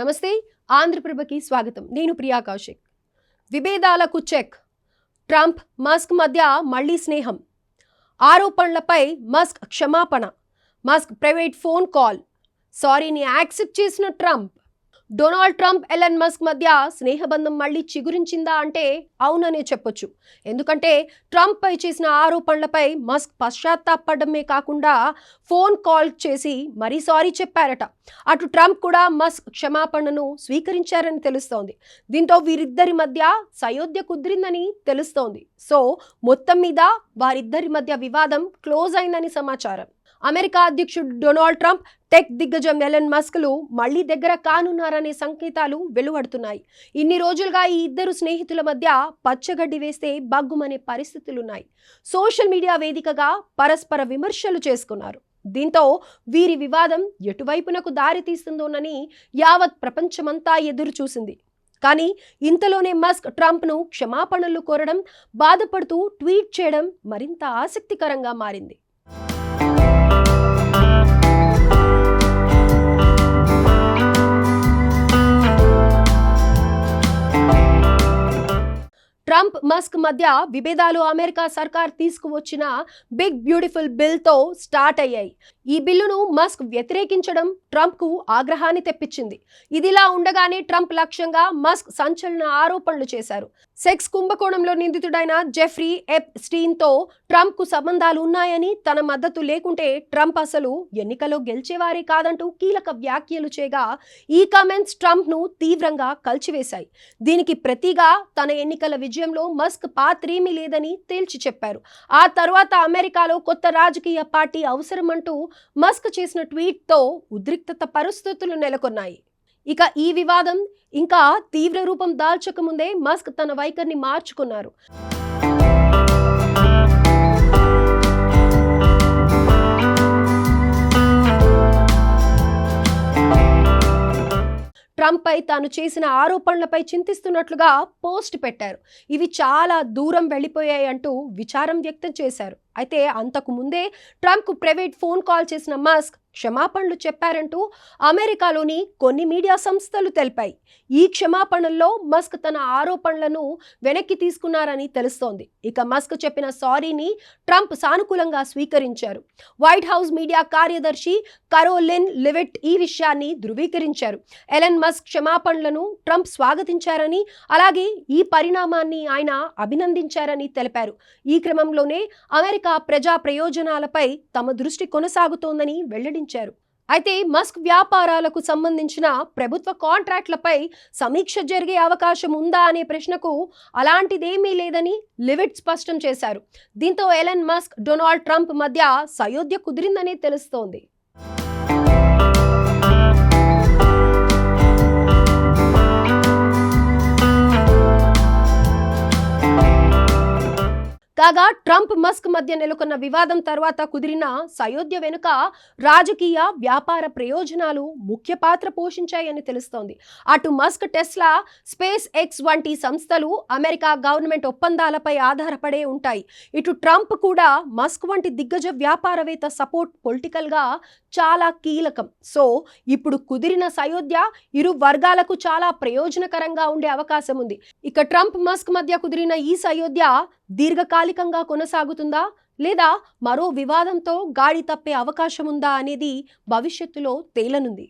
నమస్తే ఆంధ్రప్రభకి స్వాగతం. నేను ప్రియా కౌశిక్. విభేదాలకు చెక్. ట్రంప్ మస్క్ మధ్య మళ్లీ స్నేహం. ఆరోపణలపై మస్క్ క్షమాపణ. Musk private phone call. సారీని యాక్సెప్ట్ చేసిన Trump. Donald Trump Elon Musk మధ్య స్నేహబంధం మళ్లీ చిగురించిందా అంటే అవుననే చెప్పొచ్చు. ఎందుకంటే ట్రంప్ పై చేసిన ఆరోపణలపై మస్క్ పశ్చాత్తాపడమే కాకుండా ఫోన్ కాల్ చేసి మరీ సారీ చెప్పారట. అటు ట్రంప్ కూడా మస్క్ క్షమాపణను స్వీకరించారని తెలుస్తోంది. దీంతో వీరిద్దరి మధ్య సయోధ్య కుదిరిందని తెలుస్తోంది. సో మొత్తం మీద వారిద్దరి మధ్య వివాదం క్లోజ్ అయిందని సమాచారం. అమెరికా అధ్యక్షుడు డొనాల్డ్ ట్రంప్, టెక్ దిగ్గజం ఎలన్ మస్క్లు మళ్లీ దగ్గర కానున్నారనే సంకేతాలు వెలువడుతున్నాయి. ఇన్ని రోజులుగా ఈ ఇద్దరు స్నేహితుల మధ్య పచ్చగడ్డి వేస్తే బగ్గుమనే పరిస్థితులున్నాయి. సోషల్ మీడియా వేదికగా పరస్పర విమర్శలు చేసుకున్నారు. దీంతో వీరి వివాదం ఎటువైపునకు దారి తీస్తుందోనని యావత్ ప్రపంచమంతా ఎదురు చూసింది. కానీ ఇంతలోనే మస్క్ ట్రంప్ను క్షమాపణలు కోరడం, బాధపడుతూ ట్వీట్ చేయడం మరింత ఆసక్తికరంగా మారింది. ట్రంప్ మస్క్ మధ్య విభేదాలు అమెరికా సర్కార్ తీసుకువచ్చిన బిగ్ బ్యూటిఫుల్ బిల్తో స్టార్ట్ అయ్యాయి. ఈ బిల్లును మస్క్ వ్యతిరేకించడం ట్రంప్కు ఆగ్రహాన్ని తెప్పించింది. ఇదిలా ఉండగానే ట్రంప్ లక్ష్యంగా మస్క్ సంచలన ఆరోపణలు చేశారు. సెక్స్ కుంభకోణంలో నిందితుడైన జెఫ్రీ ఎప్స్టీన్తో ట్రంప్కు సంబంధాలు ఉన్నాయని, తన మద్దతు లేకుంటే ట్రంప్ అసలు ఎన్నికలో గెలిచేవారే కాదంటూ కీలక వ్యాఖ్యలు చేయగా ఈ కామెంట్స్ ట్రంప్ను తీవ్రంగా కలిచివేశాయి. దీనికి ప్రతిగా తన ఎన్నికల విజయంలో మస్క్ పాత్రేమీ లేదని తేల్చి చెప్పారు. ఆ తర్వాత అమెరికాలో కొత్త రాజకీయ పార్టీ అవసరమంటూ మస్క్ చేసిన ట్వీట్తో ఉద్రిక్తత పరిస్థితులు నెలకొన్నాయి. ఇక ఈ వివాదం ఇంకా తీవ్ర రూపం దాల్చకముందే మస్క్ తన వైఖరిని మార్చుకున్నారు. ట్రంప్ పై తాను చేసిన ఆరోపణలపై చింతిస్తున్నట్లుగా పోస్ట్ పెట్టారు. ఇవి చాలా దూరం వెళ్లిపోయాయి అంటూ విచారం వ్యక్తం చేశారు. అయితే అంతకు ముందే ట్రంప్కు ప్రైవేట్ ఫోన్ కాల్ చేసిన మస్క్ క్షమాపణలు చెప్పారంటూ అమెరికాలోని కొన్ని మీడియా సంస్థలు తెలిపాయి. ఈ క్షమాపణల్లో మస్క్ తన ఆరోపణలను వెనక్కి తీసుకున్నారని తెలుస్తోంది. ఇక మస్క్ చెప్పిన సారీని ట్రంప్ సానుకూలంగా స్వీకరించారు. వైట్ హౌస్ మీడియా కార్యదర్శి కరోలిన్ లివిట్ ఈ విషయాన్ని ధృవీకరించారు. ఎలన్ మస్క్ క్షమాపణలను ట్రంప్ స్వాగతించారని, అలాగే ఈ పరిణామాన్ని ఆయన అభినందించారని తెలిపారు. ఈ క్రమంలోనే అమెరికా ప్రజా ప్రయోజనాలపై తమ దృష్టి కొనసాగుతోందని వెల్లడించారు. అయితే మస్క్ వ్యాపారాలకు సంబంధించిన ప్రభుత్వ కాంట్రాక్ట్లపై సమీక్ష జరిగే అవకాశం ఉందా అనే ప్రశ్నకు అలాంటిదేమీ లేదని లివిట్ స్పష్టం చేశారు. దీంతో ఎలన్ మస్క్, డొనాల్డ్ ట్రంప్ మధ్య సయోధ్య కుదిరిందనే తెలుస్తోంది. కాగా ట్రంప్ మస్క్ మధ్య నెలకొన్న వివాదం తర్వాత కుదిరిన సయోధ్య వెనుక రాజకీయ, వ్యాపార ప్రయోజనాలు ముఖ్య పాత్ర పోషించాయని తెలుస్తోంది. అటు మస్క్, టెస్లా, స్పేస్ ఎక్స్ వంటి సంస్థలు అమెరికా గవర్నమెంట్ ఒప్పందాలపై ఆధారపడే ఉంటాయి. ఇటు ట్రంప్ కూడా మస్క్ వంటి దిగ్గజ వ్యాపారవేత్త సపోర్ట్ పొలిటికల్గా చాలా కీలకం. సో ఇప్పుడు కుదిరిన సయోధ్య ఇరు వర్గాలకు చాలా ప్రయోజనకరంగా ఉండే అవకాశం ఉంది. ఇక ట్రంప్ మస్క్ మధ్య కుదిరిన ఈ సయోధ్య దీర్ఘకాలికంగా కొనసాగుతుందా, లేదా మరో వివాదంతో గాడి తప్పే అవకాశం ఉందా అనేది భవిష్యత్తులో తేలనుంది.